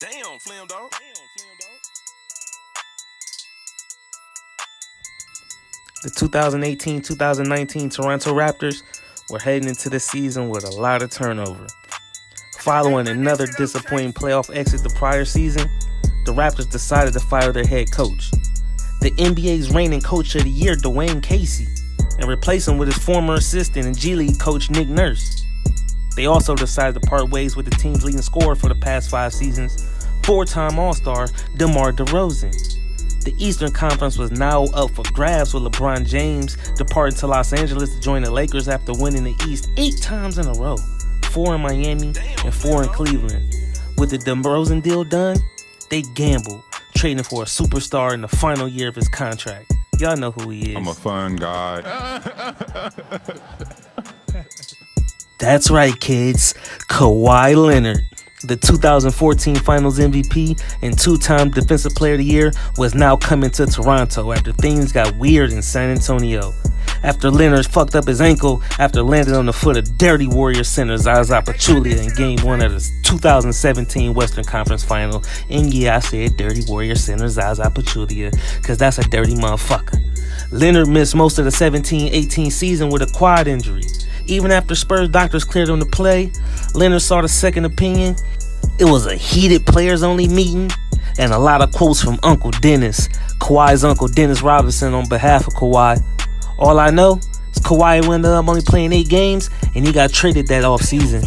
Damn, Flam dog. The 2018-2019 Toronto Raptors were heading into the season with a lot of turnover. Following another disappointing playoff exit the prior season, the Raptors decided to fire their head coach, the NBA's reigning Coach of the Year, Dwayne Casey, and replace him with his former assistant and G League coach, Nick Nurse. They also decided to part ways with the team's leading scorer for the past 5 seasons, 4-time All-Star DeMar DeRozan. The Eastern Conference was now up for grabs with LeBron James departing to Los Angeles to join the Lakers after winning the East 8 times in a row, 4 in Miami and 4 in Cleveland. With the DeRozan deal done, they gambled, trading for a superstar in the final year of his contract. Y'all know who he is. I'm a fun guy. That's right, kids. Kawhi Leonard, the 2014 Finals MVP and 2-time Defensive Player of the Year, was now coming to Toronto after things got weird in San Antonio. After Leonard fucked up his ankle after landing on the foot of Dirty Warrior center Zaza Pachulia in Game 1 of the 2017 Western Conference Final. And yeah, I said Dirty Warrior center Zaza Pachulia because that's a dirty motherfucker. Leonard missed most of the 17-18 season with a quad injury. Even after Spurs doctors cleared him to play, Leonard sought a second opinion. It was a heated players-only meeting, and a lot of quotes from Uncle Dennis, Kawhi's uncle Dennis Robinson, on behalf of Kawhi. All I know is Kawhi ended up only playing 8 games, and he got traded that offseason.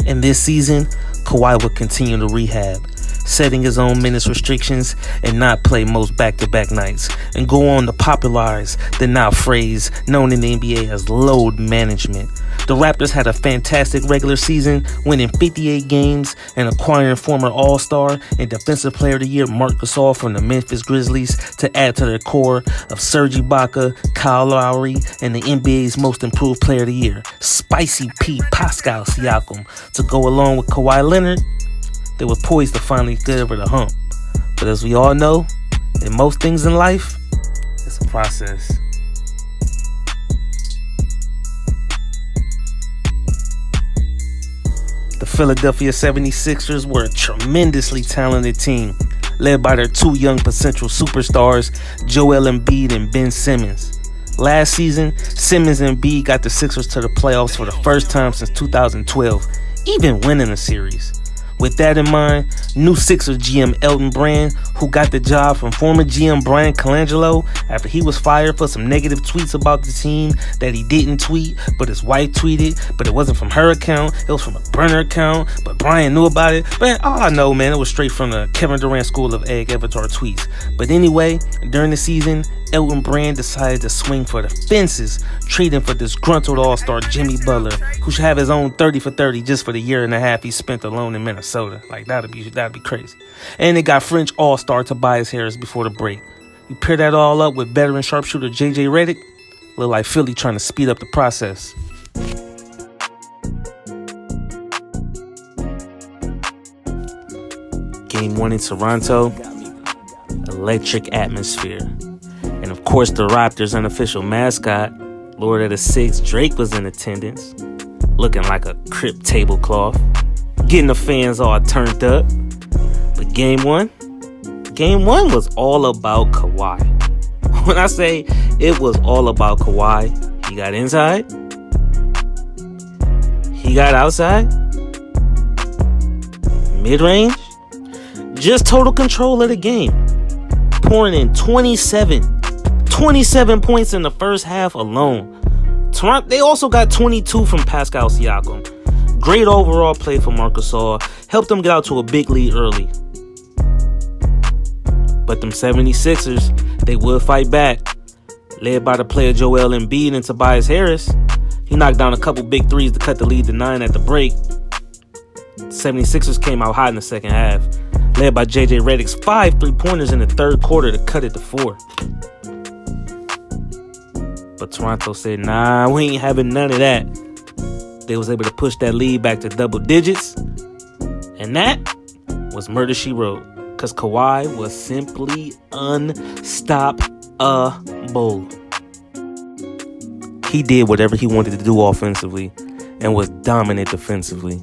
And this season, Kawhi would continue to rehab, setting his own minutes restrictions and not play most back-to-back nights, and go on to popularize the now phrase known in the NBA as load management. The Raptors had a fantastic regular season, winning 58 games and acquiring former All-Star and Defensive Player of the Year Marc Gasol from the Memphis Grizzlies to add to their core of Serge Ibaka, Kyle Lowry, and the NBA's Most Improved Player of the Year, Spicy Pete Pascal Siakam, to go along with Kawhi Leonard. They were poised to finally get over the hump. But as we all know, in most things in life, it's a process. The Philadelphia 76ers were a tremendously talented team, led by their 2 young potential superstars, Joel Embiid and Ben Simmons. Last season, Simmons and Embiid got the Sixers to the playoffs for the first time since 2012, even winning a series. With that in mind, new Sixers GM Elton Brand, who got the job from former GM Brian Colangelo after he was fired for some negative tweets about the team that he didn't tweet, but his wife tweeted, but it wasn't from her account, it was from a burner account, but Brian knew about it. But all I know, man, it was straight from the Kevin Durant School of Egg Avatar tweets. But anyway, during the season, Elton Brand decided to swing for the fences, trading for disgruntled All-Star Jimmy Butler, who should have his own 30 for 30 just for the year and a half he spent alone in Minnesota. Like, that'd be crazy. And they got French All-Star Tobias Harris before the break. You pair that all up with veteran sharpshooter JJ Redick, look like Philly trying to speed up the process. Game 1 in Toronto, electric atmosphere. And of course, the Raptors' unofficial mascot, Lord of the Six, Drake, was in attendance, looking like a Crip tablecloth, getting the fans all turned up. But Game 1 was all about Kawhi. When I say it was all about Kawhi, he got inside, he got outside, mid-range, just total control of the game, pouring in 27 points in the first half alone. Toronto, they also got 22 from Pascal Siakam. Great overall play for Marc Gasol, helped them get out to a big lead early. But them 76ers, they would fight back. Led by the player Joel Embiid and Tobias Harris, he knocked down a couple big threes to cut the lead to 9 at the break. The 76ers came out hot in the second half, led by JJ Redick's 5 3-pointers in the third quarter to cut it to 4. But Toronto said, nah, we ain't having none of that. They was able to push that lead back to double digits. And that was murder she wrote. Because Kawhi was simply unstoppable. He did whatever he wanted to do offensively and was dominant defensively.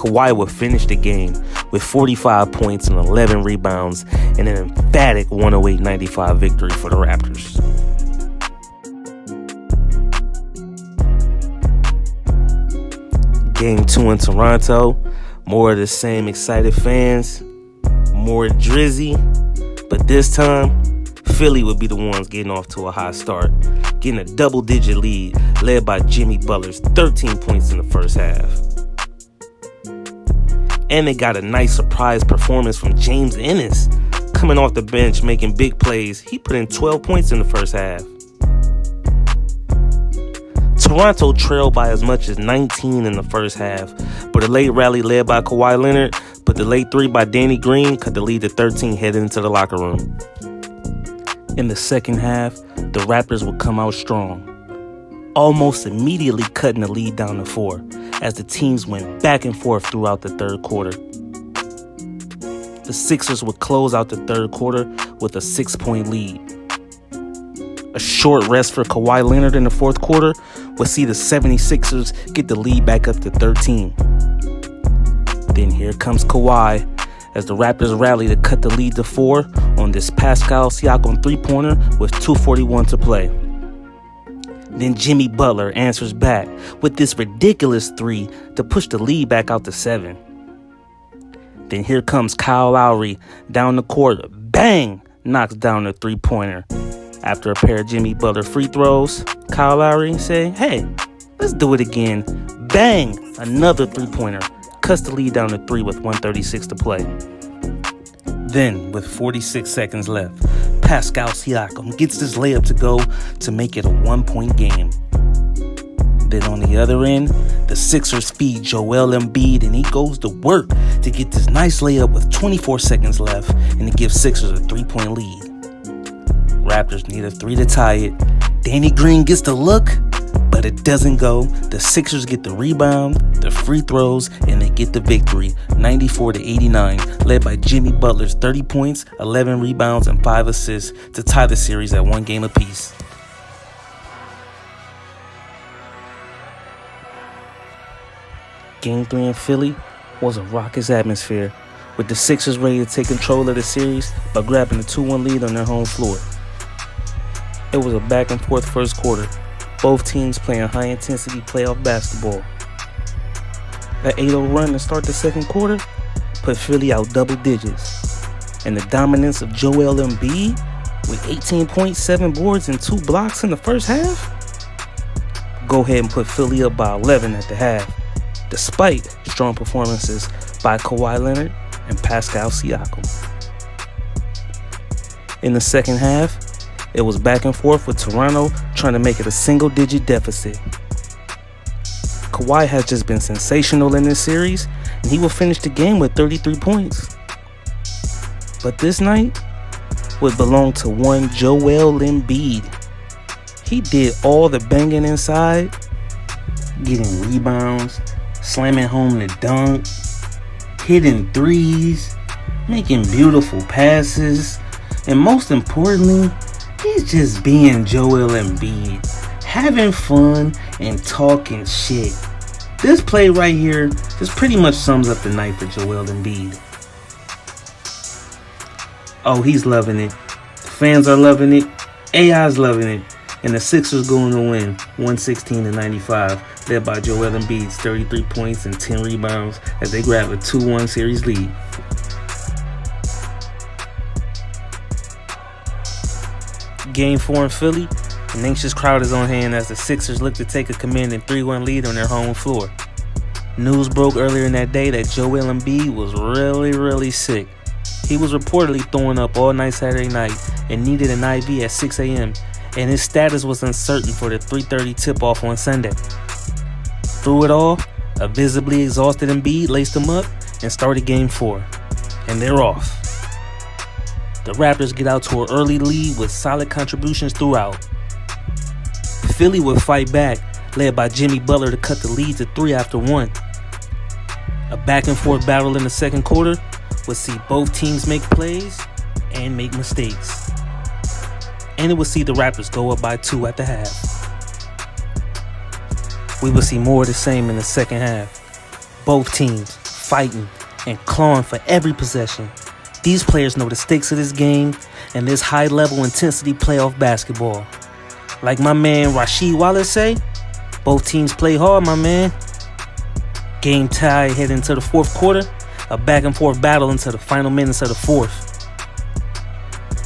Kawhi would finish the game with 45 points and 11 rebounds in an emphatic 108-95 victory for the Raptors. Game 2 in Toronto, more of the same excited fans, more drizzy, but this time, Philly would be the ones getting off to a hot start, getting a double-digit lead led by Jimmy Butler's 13 points in the first half. And they got a nice surprise performance from James Ennis, coming off the bench making big plays. He put in 12 points in the first half. Toronto trailed by as much as 19 in the first half, but a late rally led by Kawhi Leonard, but the late three by Danny Green cut the lead to 13 heading into the locker room. In the second half, the Raptors would come out strong, almost immediately cutting the lead down to 4 as the teams went back and forth throughout the third quarter. The Sixers would close out the third quarter with a 6-point lead. A short rest for Kawhi Leonard in the fourth quarter would see the 76ers get the lead back up to 13. Then here comes Kawhi as the Raptors rally to cut the lead to 4 on this Pascal Siakam three-pointer with 2:41 to play. Then Jimmy Butler answers back with this ridiculous 3 to push the lead back out to 7. Then here comes Kyle Lowry down the court, bang, knocks down the three-pointer. After a pair of Jimmy Butler free throws, Kyle Lowry say, hey, let's do it again. Bang, another three-pointer. Cuts the lead down to 3 with 1:36 to play. Then, with 46 seconds left, Pascal Siakam gets this layup to go to make it a 1-point game. Then on the other end, the Sixers feed Joel Embiid and he goes to work to get this nice layup with 24 seconds left and to give Sixers a 3-point lead. Raptors need a 3 to tie it. Danny Green gets the look, but it doesn't go. The Sixers get the rebound, the free throws, and they get the victory, 94-89, led by Jimmy Butler's 30 points, 11 rebounds, and 5 assists to tie the series at 1 game apiece. Game 3 in Philly was a raucous atmosphere, with the Sixers ready to take control of the series by grabbing a 2-1 lead on their home floor. It was a back-and-forth first quarter, both teams playing high-intensity playoff basketball. That 8-0 run to start the second quarter put Philly out double digits, and the dominance of Joel Embiid with 18.7 boards and 2 blocks in the first half go ahead and put Philly up by 11 at the half, despite strong performances by Kawhi Leonard and Pascal Siakam. In the second half, it was back and forth with Toronto trying to make it a single-digit deficit. Kawhi has just been sensational in this series, and he will finish the game with 33 points. But this night would belong to one Joel Embiid. He did all the banging inside, getting rebounds, slamming home the dunk, hitting threes, making beautiful passes, and most importantly, he's just being Joel Embiid, having fun and talking shit. This play right here just pretty much sums up the night for Joel Embiid. Oh, he's loving it. The fans are loving it. AI's loving it. And the Sixers going to win 116-95, led by Joel Embiid's 33 points and 10 rebounds as they grab a 2-1 series lead. Game 4 in Philly, an anxious crowd is on hand as the Sixers look to take a commanding 3-1 lead on their home floor. News broke earlier in that day that Joel Embiid was really sick. He was reportedly throwing up all night Saturday night and needed an IV at 6 a.m., and his status was uncertain for the 3:30 tip-off on Sunday. Through it all, a visibly exhausted Embiid laced him up and started Game 4, and they're off. The Raptors get out to an early lead with solid contributions throughout. Philly would fight back, led by Jimmy Butler to cut the lead to 3 after 1. A back-and-forth battle in the second quarter would see both teams make plays and make mistakes. And it would see the Raptors go up by 2 at the half. We will see more of the same in the second half. Both teams fighting and clawing for every possession. These players know the stakes of this game and this high-level intensity playoff basketball. Like my man Rasheed Wallace say, both teams play hard, my man. Game tie heading into the fourth quarter, a back-and-forth battle into the final minutes of the fourth.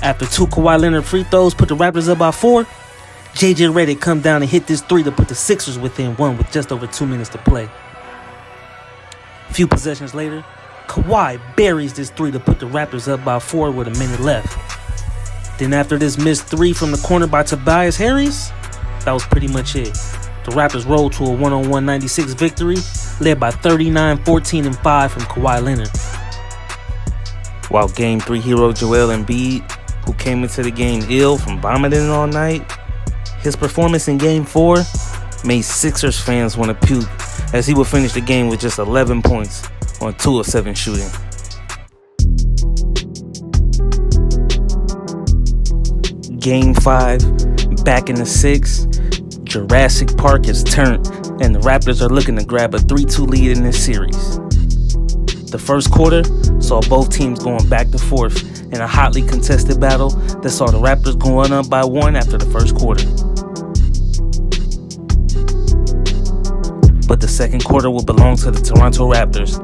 After 2 Kawhi Leonard free throws put the Raptors up by 4, JJ Redick come down and hit this 3 to put the Sixers within 1 with just over 2 minutes to play. A few possessions later, Kawhi buries this 3 to put the Raptors up by 4 with a minute left. Then after this missed 3 from the corner by Tobias Harris, that was pretty much it. The Raptors rolled to a 101 96 victory, led by 39, 14, and 5 from Kawhi Leonard. While Game 3 hero Joel Embiid, who came into the game ill from vomiting all night, his performance in Game 4 made Sixers fans want to puke, as he would finish the game with just 11 points on 2 of 7 shooting. Game 5, back in the 6, Jurassic Park is turned, and the Raptors are looking to grab a 3-2 lead in this series. The first quarter saw both teams going back and forth in a hotly contested battle that saw the Raptors going up by 1 after the first quarter. But the second quarter will belong to the Toronto Raptors.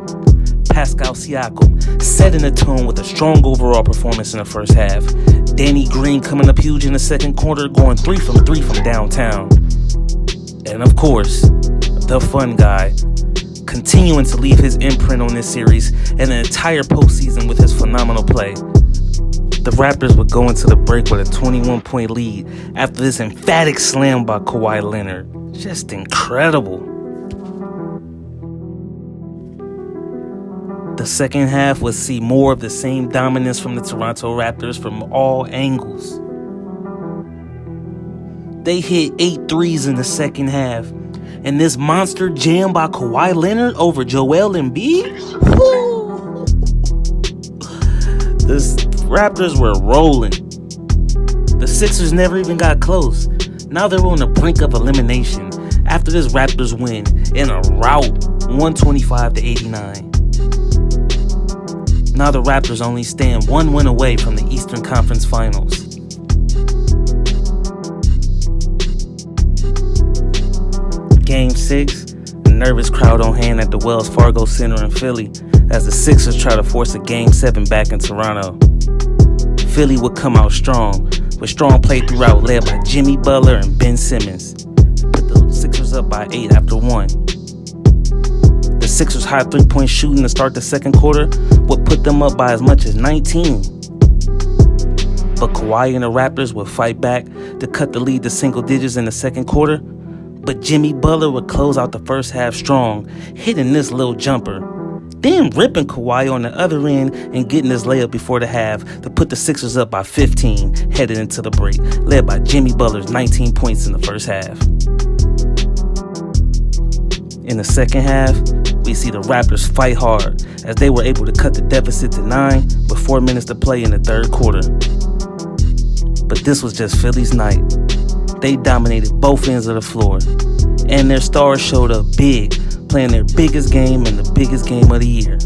Pascal Siakam setting the tone with a strong overall performance in the first half. Danny Green coming up huge in the second quarter, going 3 from 3 from downtown. And of course, the fun guy, continuing to leave his imprint on this series and the entire postseason with his phenomenal play. The Raptors would go into the break with a 21-point lead after this emphatic slam by Kawhi Leonard. Just incredible. The second half would see more of the same dominance from the Toronto Raptors from all angles. They hit 8 threes in the second half, and this monster jam by Kawhi Leonard over Joel Embiid? Woo! The Raptors were rolling. The Sixers never even got close. Now they're on the brink of elimination after this Raptors win in a rout, 125-89. Now the Raptors only stand 1 win away from the Eastern Conference Finals. Game 6, a nervous crowd on hand at the Wells Fargo Center in Philly as the Sixers try to force a Game 7 back in Toronto. Philly would come out strong, with strong play throughout led by Jimmy Butler and Ben Simmons. Put the Sixers up by 8 after 1. The Sixers' high 3-point shooting to start the second quarter would put them up by as much as 19. But Kawhi and the Raptors would fight back to cut the lead to single digits in the second quarter. But Jimmy Butler would close out the first half strong, hitting this little jumper, then ripping Kawhi on the other end and getting his layup before the half to put the Sixers up by 15 headed into the break, led by Jimmy Butler's 19 points in the first half. In the second half, we see the Raptors fight hard as they were able to cut the deficit to 9 with 4 minutes to play in the third quarter. But this was just Philly's night. They dominated both ends of the floor, and their stars showed up big, playing their biggest game and the biggest game of the year.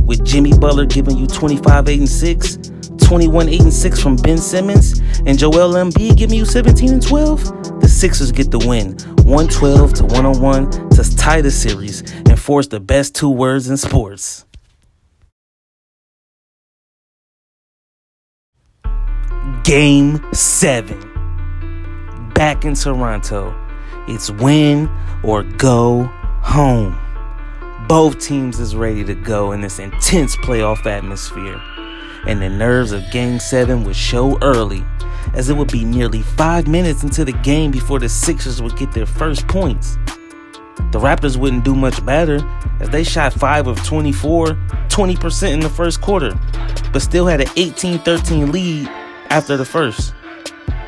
With Jimmy Butler giving you 25, 8, and 6, 21, 8, and 6 from Ben Simmons, and Joel Embiid giving you 17 and 12, the Sixers get the win, 112-101 to tie the series and force the best 2 words in sports. Game 7. Back in Toronto, it's win or go home. Both teams is ready to go in this intense playoff atmosphere, and the nerves of Game 7 would show early, as it would be nearly 5 minutes into the game before the Sixers would get their first points. The Raptors wouldn't do much better, as they shot 5 of 24, 20% in the first quarter, but still had an 18-13 lead after the first.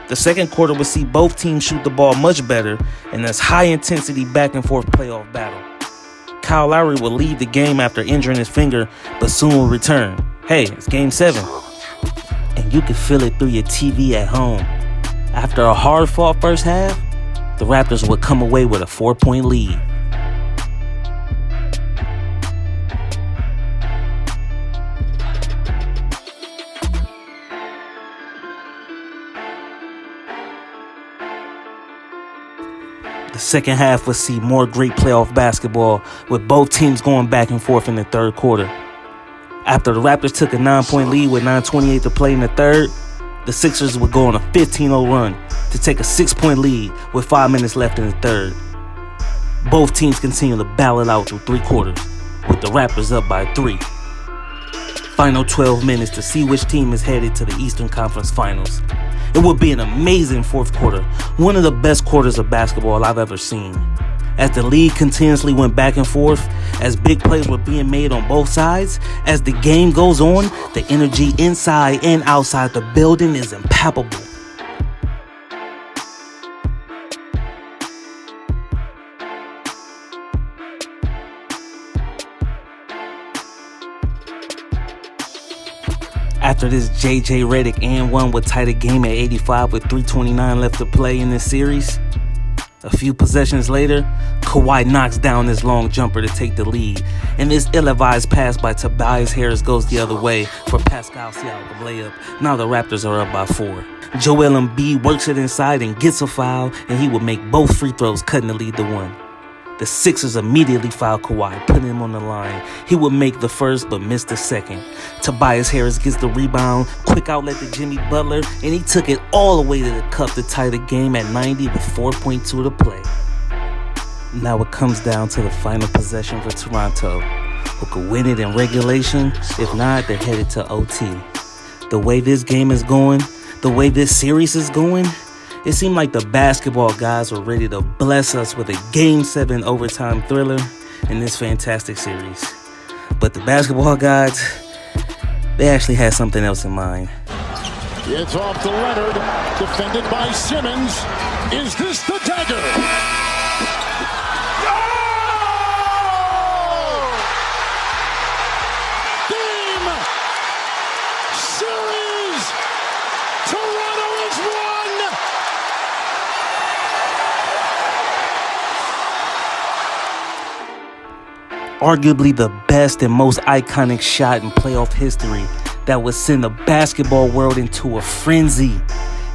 The second quarter would see both teams shoot the ball much better in this high-intensity back-and-forth playoff battle. Kyle Lowry will leave the game after injuring his finger, but soon will return. Hey, it's Game 7. And you can feel it through your TV at home. After a hard-fought first half, the Raptors would come away with a 4-point lead. second half would see more great playoff basketball, with both teams going back and forth in the third quarter. After the Raptors took a 9-point lead with 9:28 to play in the third, the Sixers would go on a 15-0 run to take a 6-point lead with 5 minutes left in the third. Both teams continue to battle it out through 3 quarters, with the Raptors up by 3. Final 12 minutes to see which team is headed to the Eastern Conference Finals. It would be an amazing fourth quarter, one of the best quarters of basketball I've ever seen. As the league continuously went back and forth, as big plays were being made on both sides, as the game goes on, the energy inside and outside the building is impalpable. After this J.J. Redick and one would tie the game at 85 with 3:29 left to play in this series. A few possessions later, Kawhi knocks down this long jumper to take the lead, and this ill-advised pass by Tobias Harris goes the other way for Pascal Siakam layup. Now the Raptors are up by 4. Joel Embiid works it inside and gets a foul, and he would make both free throws, cutting the lead to 1. The Sixers immediately foul Kawhi, putting him on the line. He would make the first but miss the second. Tobias Harris gets the rebound, quick outlet to Jimmy Butler, and he took it all the way to the cup to tie the game at 90 with 4.2 to play. Now it comes down to the final possession for Toronto, who could win it in regulation. If not, they're headed to OT. The way this game is going, the way this series is going, it seemed like the basketball gods were ready to bless us with a Game 7 overtime thriller in this fantastic series. But the basketball gods, they actually had something else in mind. It's off to Leonard, defended by Simmons. Is this the dagger? Arguably the best and most iconic shot in playoff history that would send the basketball world into a frenzy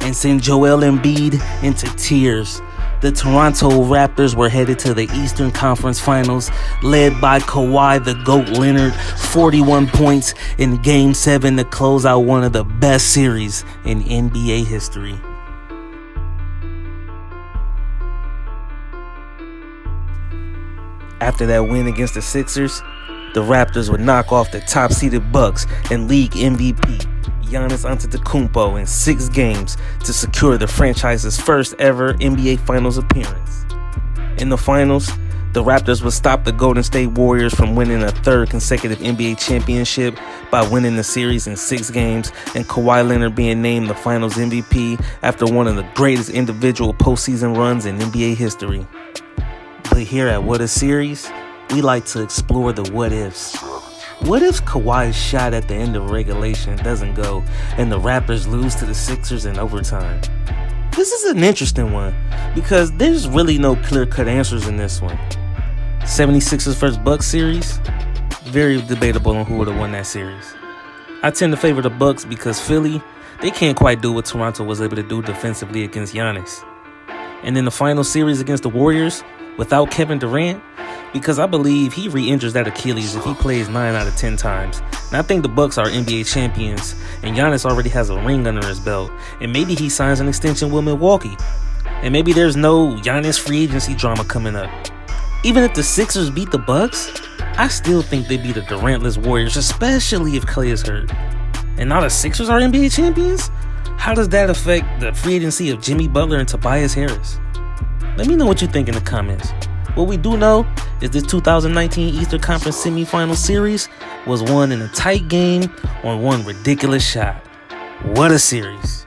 and send Joel Embiid into tears. The Toronto Raptors were headed to the Eastern Conference Finals, led by Kawhi the GOAT Leonard, 41 points in Game 7 to close out one of the best series in NBA history. After that win against the Sixers, the Raptors would knock off the top-seeded Bucks and league MVP Giannis Antetokounmpo in 6 games to secure the franchise's first ever NBA Finals appearance. In the finals, the Raptors would stop the Golden State Warriors from winning a 3rd consecutive NBA championship by winning the series in 6 games, and Kawhi Leonard being named the Finals MVP after one of the greatest individual postseason runs in NBA history. But here at What a Series, we like to explore the what-ifs. What if Kawhi's shot at the end of regulation doesn't go and the Raptors lose to the Sixers in overtime? This is an interesting one because there's really no clear-cut answers in this one. 76ers vs. Bucks series? Very debatable on who would have won that series. I tend to favor the Bucks because Philly, they can't quite do what Toronto was able to do defensively against Giannis. And in the final series against the Warriors, without Kevin Durant, because I believe he re-injures that Achilles if he plays 9 out of 10 times. And I think the Bucks are NBA champions, and Giannis already has a ring under his belt, and maybe he signs an extension with Milwaukee. And maybe there's no Giannis free agency drama coming up. Even if the Sixers beat the Bucks, I still think they beat the Durantless Warriors, especially if Klay is hurt. And now the Sixers are NBA champions? How does that affect the free agency of Jimmy Butler and Tobias Harris? Let me know what you think in the comments. What we do know is this 2019 Eastern Conference Semifinals series was won in a tight game on one ridiculous shot. What a series.